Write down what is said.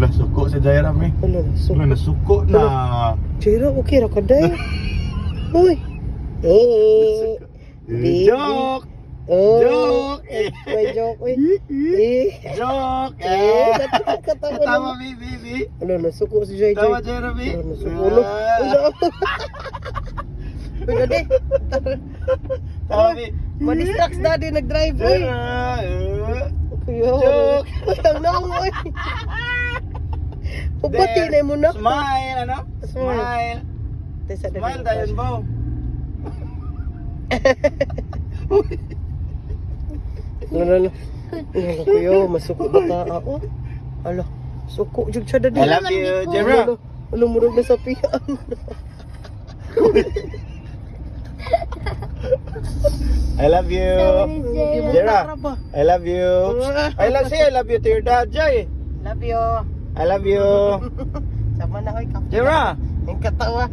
Nasuko si Jairam eh. Ano, Wala, nasuko na. Jira, okay ra ka day. Uy. Baby. Joke! Oh. Joke! May joke, uy. Joke! Katawa Tama, naman. baby. Ano, nasuko si JJ. Tama, Jeremy. Ano, nasuko. Ulo. Uy, dadi. Tama, baby. Ma-distracts daddy, nag-drive, uy. Kuya. Joke. Ang naong, uy. Pupati na mo na. Smile, ano? Smile. Smile tayo, Bo. Ano, kuya, masuko bata ako. Ala, suko jud siya dadi. I love you, Jera. Lumurog na sa piyan. I love you. Jera. I love you. I love you to your dad, Jay. Love you. I love you. Sama na, oy, kapit. Jera. Ang katawa.